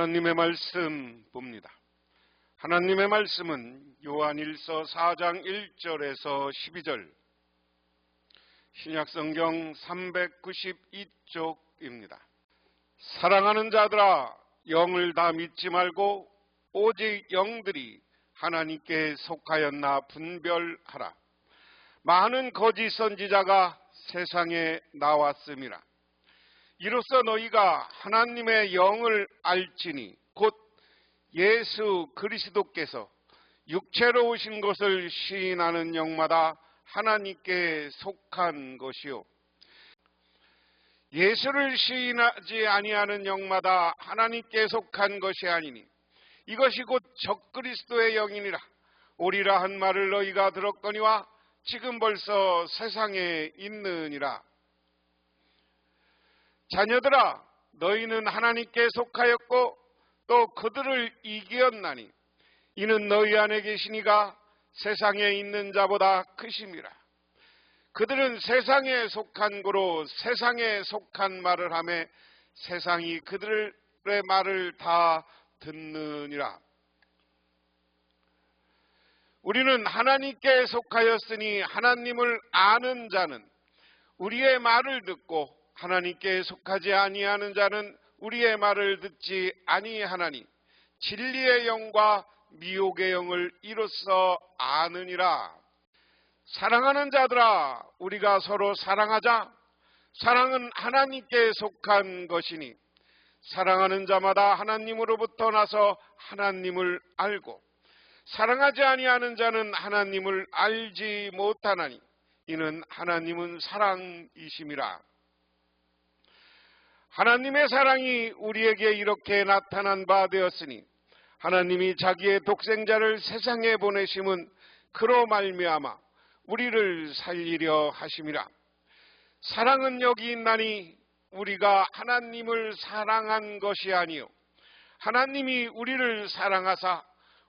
하나님의 말씀 봅니다. 하나님의 말씀은 요한일서 4장 1절에서 12절, 신약성경 392쪽입니다. 사랑하는 자들아, 영을 다 믿지 말고 오직 영들이 하나님께 속하였나 분별하라. 많은 거짓 선지자가 세상에 나왔음이라. 이로써 너희가 하나님의 영을 알지니 곧 예수 그리스도께서 육체로 오신 것을 시인하는 영마다 하나님께 속한 것이요, 예수를 시인하지 아니하는 영마다 하나님께 속한 것이 아니니 이것이 곧 적그리스도의 영이니라. 오리라 한 말을 너희가 들었거니와 지금 벌써 세상에 있느니라. 자녀들아, 너희는 하나님께 속하였고 또 그들을 이기었나니 이는 너희 안에 계시니가 세상에 있는 자보다 크심이라. 그들은 세상에 속한 고로 세상에 속한 말을 하며 세상이 그들의 말을 다 듣느니라. 우리는 하나님께 속하였으니 하나님을 아는 자는 우리의 말을 듣고 하나님께 속하지 아니하는 자는 우리의 말을 듣지 아니하나니 진리의 영과 미혹의 영을 이로써 아느니라. 사랑하는 자들아, 우리가 서로 사랑하자. 사랑은 하나님께 속한 것이니 사랑하는 자마다 하나님으로부터 나서 하나님을 알고 사랑하지 아니하는 자는 하나님을 알지 못하나니 이는 하나님은 사랑이심이라. 하나님의 사랑이 우리에게 이렇게 나타난 바 되었으니 하나님이 자기의 독생자를 세상에 보내심은 그로 말미암아 우리를 살리려 하심이라. 사랑은 여기 있나니 우리가 하나님을 사랑한 것이 아니요 하나님이 우리를 사랑하사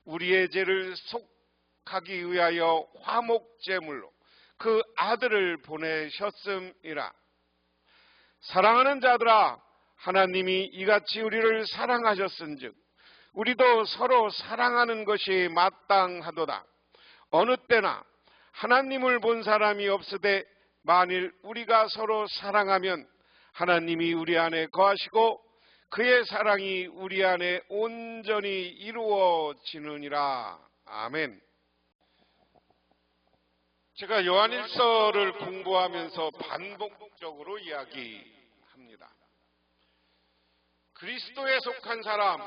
우리의 죄를 속하기 위하여 화목제물로 그 아들을 보내셨음이라. 사랑하는 자들아, 하나님이 이같이 우리를 사랑하셨은즉 우리도 서로 사랑하는 것이 마땅하도다. 어느 때나 하나님을 본 사람이 없으되 만일 우리가 서로 사랑하면 하나님이 우리 안에 거하시고 그의 사랑이 우리 안에 온전히 이루어지느니라. 아멘. 제가 요한일서를 공부하면서 반복적으로 이야기합니다. 그리스도에 속한 사람,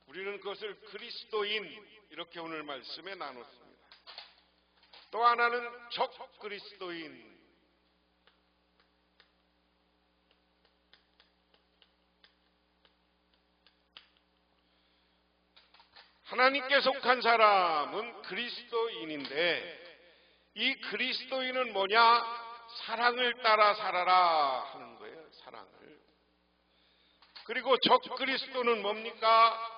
우리는 그것을 그리스도인 이렇게 오늘 말씀에 나눴습니다. 또 하나는 적 그리스도인, 하나님께 속한 사람은 그리스도인인데 이 그리스도인은 뭐냐? 사랑을 따라 살아라 하는 거예요. 사랑을. 그리고 적 그리스도는 뭡니까?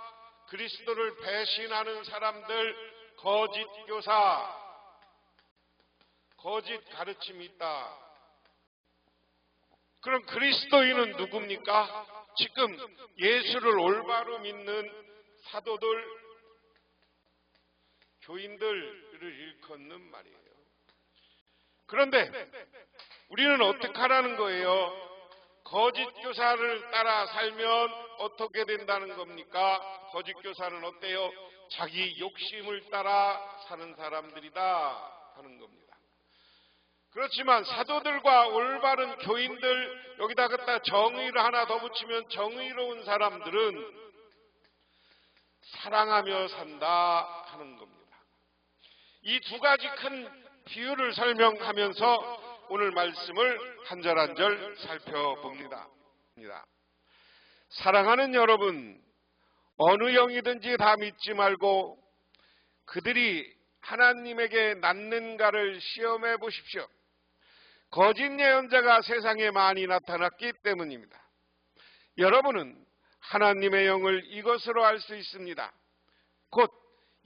그리스도를 배신하는 사람들, 거짓 교사, 거짓 가르침이 있다. 그럼 그리스도인은 누굽니까? 지금 예수를 올바로 믿는 사도들, 교인들을 일컫는 말이에요. 그런데 우리는 어떻게 하라는 거예요? 거짓 교사를 따라 살면 어떻게 된다는 겁니까? 거짓 교사는 어때요? 자기 욕심을 따라 사는 사람들이다 하는 겁니다. 그렇지만 사도들과 올바른 교인들, 여기다 갖다 정의를 하나 더 붙이면 정의로운 사람들은 사랑하며 산다 하는 겁니다. 이 두 가지 큰 비유를 설명하면서 오늘 말씀을 한 절 한 절 살펴봅니다. 사랑하는 여러분, 어느 영이든지 다 믿지 말고 그들이 하나님에게 낫는가를 시험해 보십시오. 거짓 예언자가 세상에 많이 나타났기 때문입니다. 여러분은 하나님의 영을 이것으로 알 수 있습니다. 곧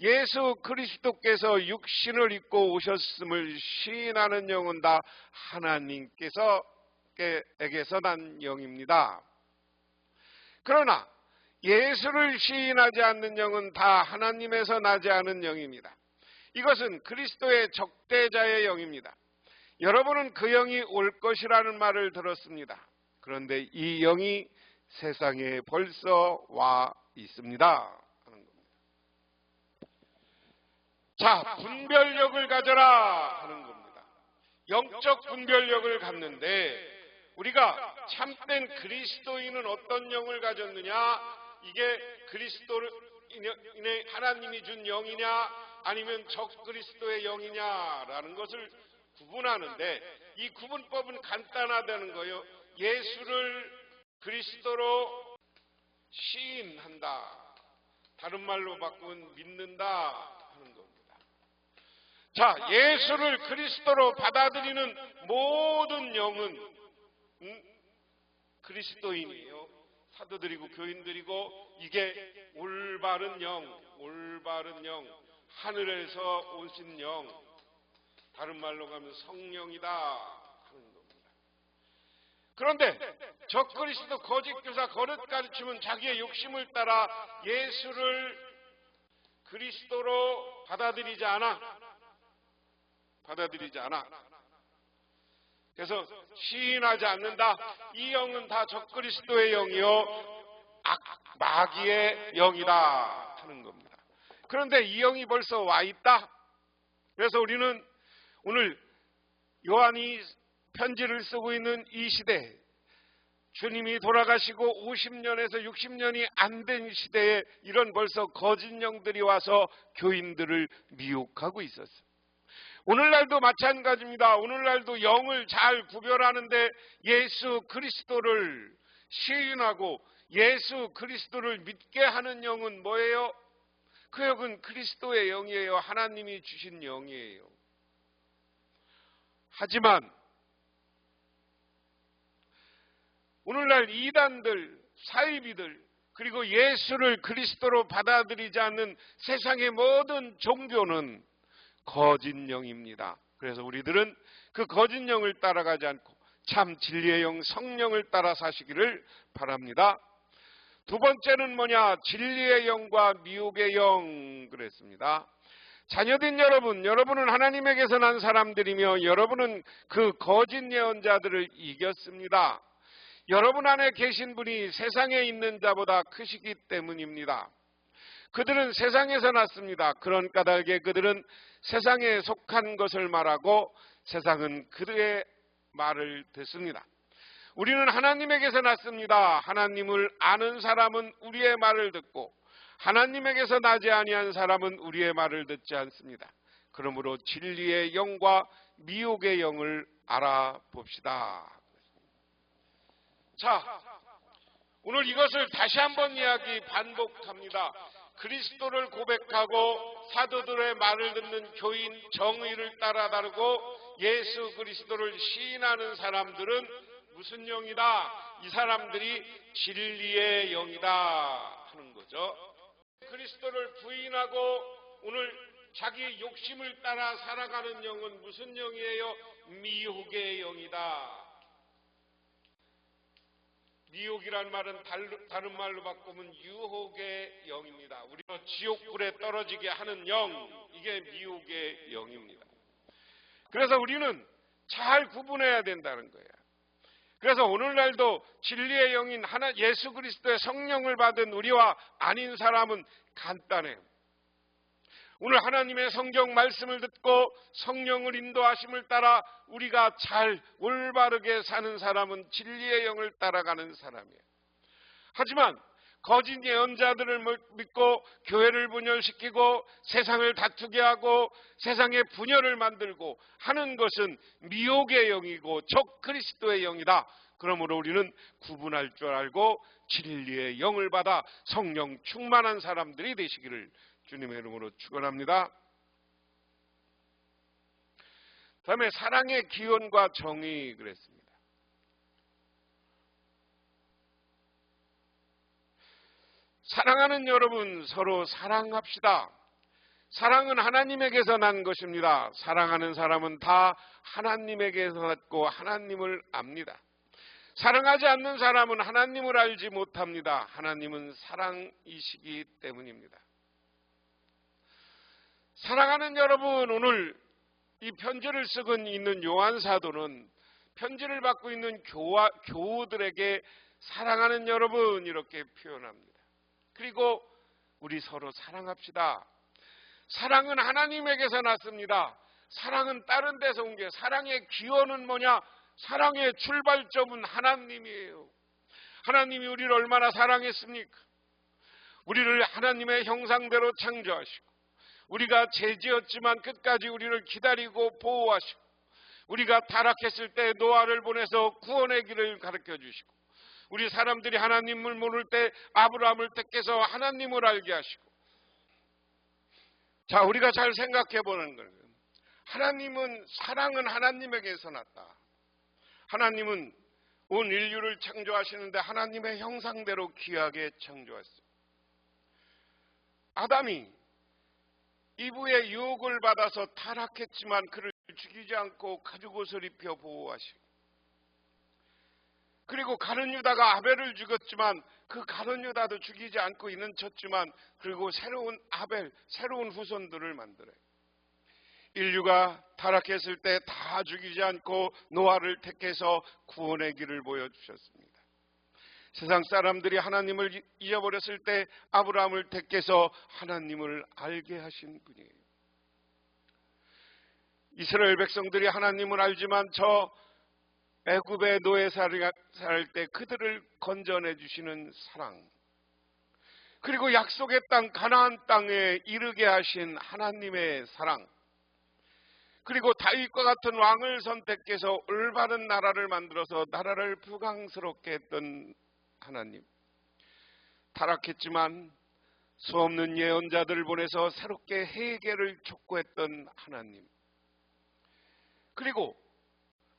예수 그리스도께서 육신을 입고 오셨음을 시인하는 영은 다 하나님께서에게서 난 영입니다. 그러나 예수를 시인하지 않는 영은 다 하나님에서 나지 않은 영입니다. 이것은 그리스도의 적대자의 영입니다. 여러분은 그 영이 올 것이라는 말을 들었습니다. 그런데 이 영이 세상에 벌써 와 있습니다. 자, 분별력을 가져라 하는 겁니다. 영적 분별력을 갖는데 우리가 참된 그리스도인은 어떤 영을 가졌느냐? 이게 그리스도인의 하나님이 준 영이냐 아니면 적 그리스도의 영이냐라는 것을 구분하는데 이 구분법은 간단하다는 거예요. 예수를 그리스도로 시인한다. 다른 말로 바꾸면 믿는다 하는 겁니다. 자, 예수를 그리스도로 받아들이는 모든 영은 그리스도인이에요. 사도들이고 교인들이고 이게 올바른 영, 하늘에서 오신 영, 다른 말로 가면 성령이다 하는 겁니다. 그런데 적그리스도 거짓교사 거짓 가르침은 자기의 욕심을 따라 예수를 그리스도로 받아들이지 않아. 그래서 시인하지 않는다. 이 영은 다 적그리스도의 영이요 마귀의 영이다 하는 겁니다. 그런데 이 영이 벌써 와 있다. 그래서 우리는 오늘 요한이 편지를 쓰고 있는 이 시대, 주님이 돌아가시고 50년에서 60년이 안 된 시대에 이런 벌써 거짓 영들이 와서 교인들을 미혹하고 있었어요. 오늘날도 마찬가지입니다. 오늘날도 영을 잘 구별하는데 예수 그리스도를 시인하고 예수 그리스도를 믿게 하는 영은 뭐예요? 그 영은 그리스도의 영이에요. 하나님이 주신 영이에요. 하지만 오늘날 이단들, 사이비들, 그리고 예수를 그리스도로 받아들이지 않는 세상의 모든 종교는 거짓 영입니다. 그래서 우리들은 그 거짓 영을 따라가지 않고 참 진리의 영, 성령을 따라 사시기를 바랍니다. 두 번째는 뭐냐? 진리의 영과 미혹의 영 그랬습니다. 자녀된 여러분은 하나님에게서 난 사람들이며 여러분은 그 거짓 예언자들을 이겼습니다. 여러분 안에 계신 분이 세상에 있는 자보다 크시기 때문입니다. 그들은 세상에서 났습니다. 그런 까닭에 그들은 세상에 속한 것을 말하고 세상은 그들의 말을 듣습니다. 우리는 하나님에게서 났습니다. 하나님을 아는 사람은 우리의 말을 듣고 하나님에게서 나지 아니한 사람은 우리의 말을 듣지 않습니다. 그러므로 진리의 영과 미혹의 영을 알아봅시다. 자, 오늘 이것을 다시 한번 반복합니다. 그리스도를 고백하고 사도들의 말을 듣는 교인 정의를 따라 다르고 예수 그리스도를 시인하는 사람들은 무슨 영이다? 이 사람들이 진리의 영이다 하는 거죠. 그리스도를 부인하고 오늘 자기 욕심을 따라 살아가는 영은 무슨 영이에요? 미혹의 영이다. 미혹이란 말은 다른 말로 바꾸면 유혹의 영입니다. 우리가 지옥불에 떨어지게 하는 영, 이게 미혹의 영입니다. 그래서 우리는 잘 구분해야 된다는 거예요. 그래서 오늘날도 진리의 영인 예수 그리스도의 성령을 받은 우리와 아닌 사람은 간단해요. 오늘 하나님의 성경 말씀을 듣고 성령을 인도하심을 따라 우리가 잘 올바르게 사는 사람은 진리의 영을 따라가는 사람이에요. 하지만 거짓 예언자들을 믿고 교회를 분열시키고 세상을 다투게 하고 세상에 분열을 만들고 하는 것은 미혹의 영이고 적 그리스도의 영이다. 그러므로 우리는 구분할 줄 알고 진리의 영을 받아 성령 충만한 사람들이 되시기를 주님의 이름으로 축원합니다. 다음에 사랑의 기원과 정의 그랬습니다. 사랑하는 여러분, 서로 사랑합시다. 사랑은 하나님에게서 난 것입니다. 사랑하는 사람은 다 하나님에게서 났고 하나님을 압니다. 사랑하지 않는 사람은 하나님을 알지 못합니다. 하나님은 사랑이시기 때문입니다. 사랑하는 여러분, 오늘 이 편지를 쓰고 있는 요한 사도는 편지를 받고 있는 교우들에게 사랑하는 여러분 이렇게 표현합니다. 그리고 우리 서로 사랑합시다. 사랑은 하나님에게서 났습니다. 사랑은 다른 데서 온 게, 사랑의 기원은 뭐냐? 사랑의 출발점은 하나님이에요. 하나님이 우리를 얼마나 사랑했습니까? 우리를 하나님의 형상대로 창조하시고, 우리가 죄지었지만 끝까지 우리를 기다리고 보호하시고, 우리가 타락했을 때 노아를 보내서 구원의 길을 가르쳐 주시고, 우리 사람들이 하나님을 모를 때 아브라함을 택해서 하나님을 알게 하시고. 자, 우리가 잘 생각해 보는 거예요. 사랑은 하나님에게서 났다. 하나님은 온 인류를 창조하시는데 하나님의 형상대로 귀하게 창조했어요. 아담이 이브의 유혹을 받아서 타락했지만 그를 죽이지 않고 가죽옷을 입혀 보호하시고, 그리고 가룟 유다가 아벨을 죽였지만 그 가룟 유다도 죽이지 않고 있는 쳤지만 그리고 새로운 후손들을 만들어요. 인류가 타락했을 때 다 죽이지 않고 노아를 택해서 구원의 길을 보여주셨습니다. 세상 사람들이 하나님을 잊어버렸을 때 아브라함을 택해서 하나님을 알게 하신 분이에요. 이스라엘 백성들이 하나님을 알지만 저 애굽의 노예 살 때 그들을 건져내 주시는 사랑, 그리고 약속의 땅 가나안 땅에 이르게 하신 하나님의 사랑, 그리고 다윗과 같은 왕을 선택해서 올바른 나라를 만들어서 나라를 부강스럽게 했던 하나님, 타락했지만 수없는 예언자들을 보내서 새롭게 회개를 촉구했던 하나님, 그리고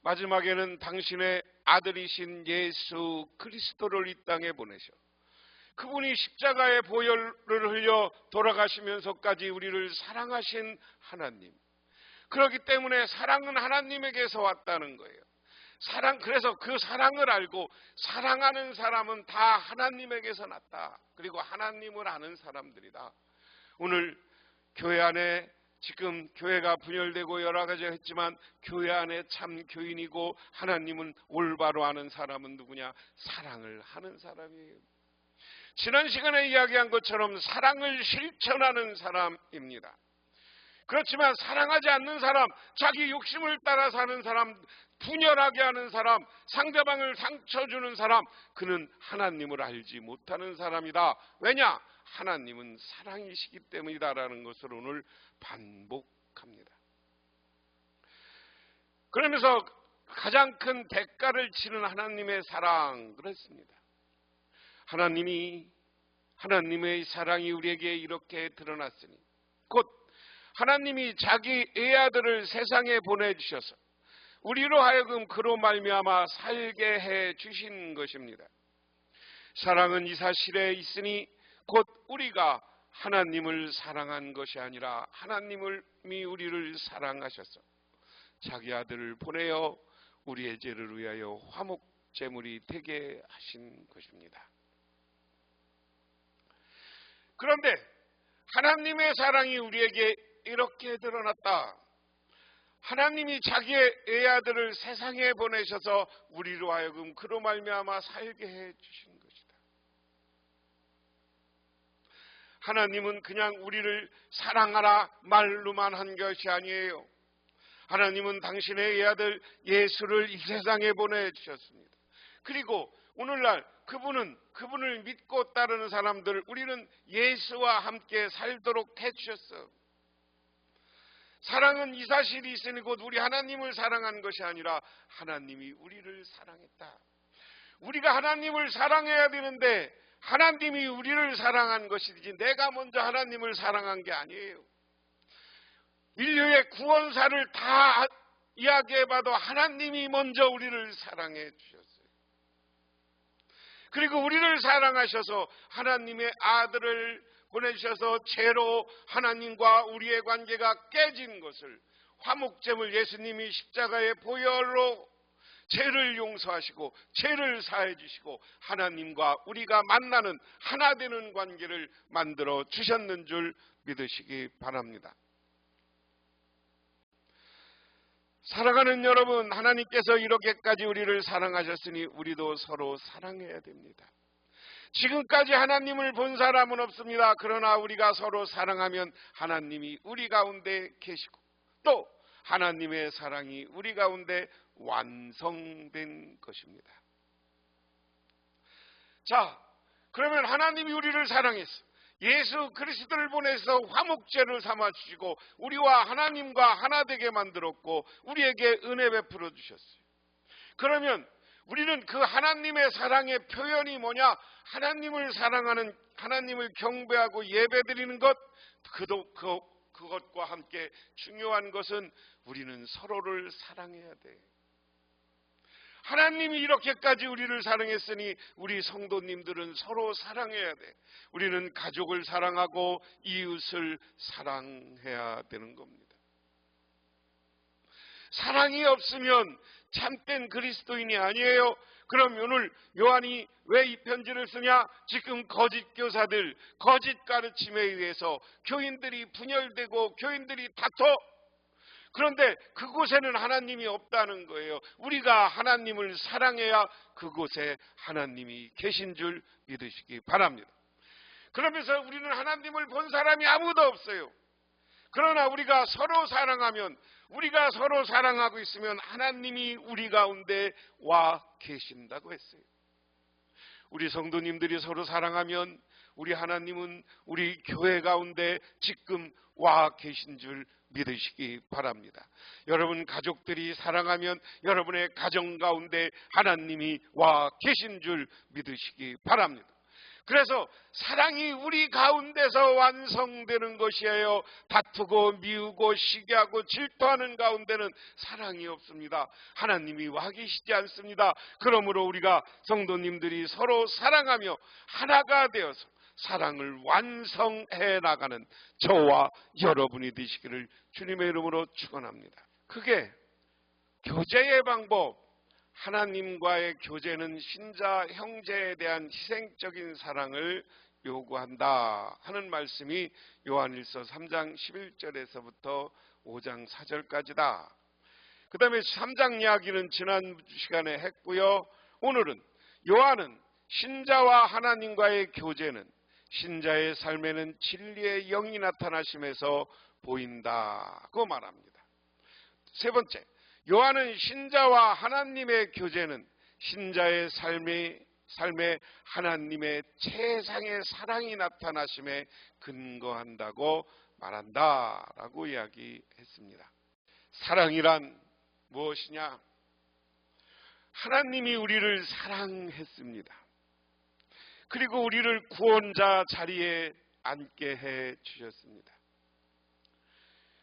마지막에는 당신의 아들이신 예수 그리스도를 이 땅에 보내셔 그분이 십자가의 보혈을 흘려 돌아가시면서까지 우리를 사랑하신 하나님. 그렇기 때문에 사랑은 하나님에게서 왔다는 거예요. 그래서 그 사랑을 알고 사랑하는 사람은 다 하나님에게서 났다. 그리고 하나님을 아는 사람들이다. 오늘 교회 안에 지금 교회가 분열되고 여러 가지 했지만 교회 안에 참 교인이고 하나님은 올바로 아는 사람은 누구냐? 사랑을 하는 사람이에요. 지난 시간에 이야기한 것처럼 사랑을 실천하는 사람입니다. 그렇지만 사랑하지 않는 사람, 자기 욕심을 따라 사는 사람, 분열하게 하는 사람, 상대방을 상처 주는 사람, 그는 하나님을 알지 못하는 사람이다. 왜냐? 하나님은 사랑이시기 때문이다라는 것을 오늘 반복합니다. 그러면서 가장 큰 대가를 치는 하나님의 사랑, 그렇습니다. 하나님의 사랑이 우리에게 이렇게 드러났으니, 곧 하나님이 자기 애아들을 세상에 보내주셔서 우리로 하여금 그로 말미암아 살게 해 주신 것입니다. 사랑은 이 사실에 있으니 곧 우리가 하나님을 사랑한 것이 아니라 하나님이 우리를 사랑하셔서 자기 아들을 보내어 우리의 죄를 위하여 화목 제물이 되게 하신 것입니다. 그런데 하나님의 사랑이 우리에게 이렇게 드러났다. 하나님이 자기의 애아들을 세상에 보내셔서 우리로 하여금 그로 말미암아 살게 해 주신 것이다. 하나님은 그냥 우리를 사랑하라 말로만 한 것이 아니에요. 하나님은 당신의 애아들 예수를 이 세상에 보내주셨습니다. 그리고 오늘날 그분을 믿고 따르는 사람들, 우리는 예수와 함께 살도록 해주셨어. 사랑은 이 사실이 있으니 곧 우리 하나님을 사랑한 것이 아니라 하나님이 우리를 사랑했다. 우리가 하나님을 사랑해야 되는데 하나님이 우리를 사랑한 것이지 내가 먼저 하나님을 사랑한 게 아니에요. 인류의 구원사를 다 이야기해봐도 하나님이 먼저 우리를 사랑해 주셨어요. 그리고 우리를 사랑하셔서 하나님의 아들을 보내주셔서 죄로 하나님과 우리의 관계가 깨진 것을 화목제물 예수님이 십자가의 보혈로 죄를 용서하시고 죄를 사해 주시고 하나님과 우리가 만나는 하나 되는 관계를 만들어 주셨는 줄 믿으시기 바랍니다. 사랑하는 여러분, 하나님께서 이렇게까지 우리를 사랑하셨으니 우리도 서로 사랑해야 됩니다. 지금까지 하나님을 본 사람은 없습니다. 그러나 우리가 서로 사랑하면 하나님이 우리 가운데 계시고 또 하나님의 사랑이 우리 가운데 완성된 것입니다. 자, 그러면 하나님이 우리를 사랑했어. 예수 그리스도를 보내서 화목제를 삼아 주시고 우리와 하나님과 하나 되게 만들었고 우리에게 은혜 베풀어 주셨어요. 그러면 우리는 그 하나님의 사랑의 표현이 뭐냐? 하나님을 사랑하는, 하나님을 경배하고 예배드리는 것, 그것과 함께 중요한 것은 우리는 서로를 사랑해야 돼. 하나님이 이렇게까지 우리를 사랑했으니 우리 성도님들은 서로 사랑해야 돼. 우리는 가족을 사랑하고 이웃을 사랑해야 되는 겁니다. 사랑이 없으면 참된 그리스도인이 아니에요. 그럼 오늘 요한이 왜 이 편지를 쓰냐? 지금 거짓 교사들, 거짓 가르침에 의해서 교인들이 분열되고 교인들이 다퉈. 그런데 그곳에는 하나님이 없다는 거예요. 우리가 하나님을 사랑해야 그곳에 하나님이 계신 줄 믿으시기 바랍니다. 그러면서 우리는 하나님을 본 사람이 아무도 없어요. 그러나 우리가 서로 사랑하면, 우리가 서로 사랑하고 있으면 하나님이 우리 가운데 와 계신다고 했어요. 우리 성도님들이 서로 사랑하면 우리 하나님은 우리 교회 가운데 지금 와 계신 줄 믿으시기 바랍니다. 여러분 가족들이 사랑하면 여러분의 가정 가운데 하나님이 와 계신 줄 믿으시기 바랍니다. 그래서 사랑이 우리 가운데서 완성되는 것이에요. 다투고 미우고 시기하고 질투하는 가운데는 사랑이 없습니다. 하나님이 와 계시지 않습니다. 그러므로 우리가 성도님들이 서로 사랑하며 하나가 되어서 사랑을 완성해 나가는 저와 여러분이 되시기를 주님의 이름으로 축원합니다. 그게 교제의 방법, 하나님과의 교제는 신자 형제에 대한 희생적인 사랑을 요구한다 하는 말씀이 요한일서 3장 11절에서부터 5장 4절까지다. 그 다음에 3장 이야기는 지난 시간에 했고요. 오늘은 요한은 신자와 하나님과의 교제는 신자의 삶에는 진리의 영이 나타나심에서 보인다고 말합니다. 세 번째, 요한은 신자와 하나님의 교제는 신자의 삶에 하나님의 최상의 사랑이 나타나심에 근거한다고 말한다라고 이야기했습니다. 사랑이란 무엇이냐? 하나님이 우리를 사랑했습니다. 그리고 우리를 구원자 자리에 앉게 해 주셨습니다.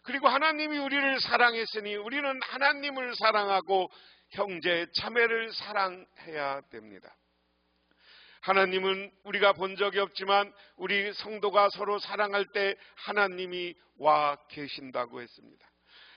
그리고 하나님이 우리를 사랑했으니 우리는 하나님을 사랑하고 형제 자매를 사랑해야 됩니다. 하나님은 우리가 본 적이 없지만 우리 성도가 서로 사랑할 때 하나님이 와 계신다고 했습니다.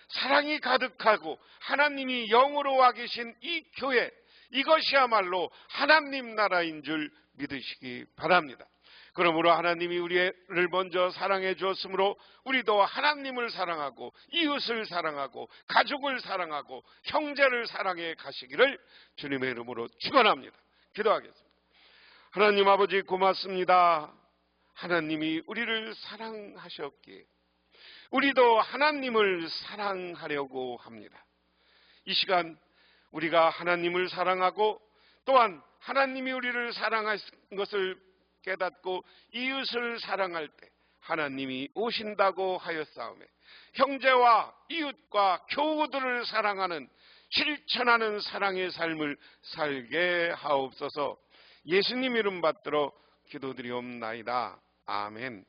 사랑이 가득하고 하나님이 영으로 와 계신 이 교회, 이것이야말로 하나님 나라인 줄 믿으시기 바랍니다. 그러므로 하나님이 우리를 먼저 사랑해 주었으므로 우리도 하나님을 사랑하고 이웃을 사랑하고 가족을 사랑하고 형제를 사랑해 가시기를 주님의 이름으로 축원합니다. 기도하겠습니다. 하나님 아버지 고맙습니다. 하나님이 우리를 사랑하셨기에 우리도 하나님을 사랑하려고 합니다. 이 시간 우리가 하나님을 사랑하고 또한 하나님이 우리를 사랑하신 것을 깨닫고 이웃을 사랑할 때 하나님이 오신다고 하였사오매 형제와 이웃과 교우들을 사랑하는 실천하는 사랑의 삶을 살게 하옵소서. 예수님 이름 받들어 기도드리옵나이다. 아멘.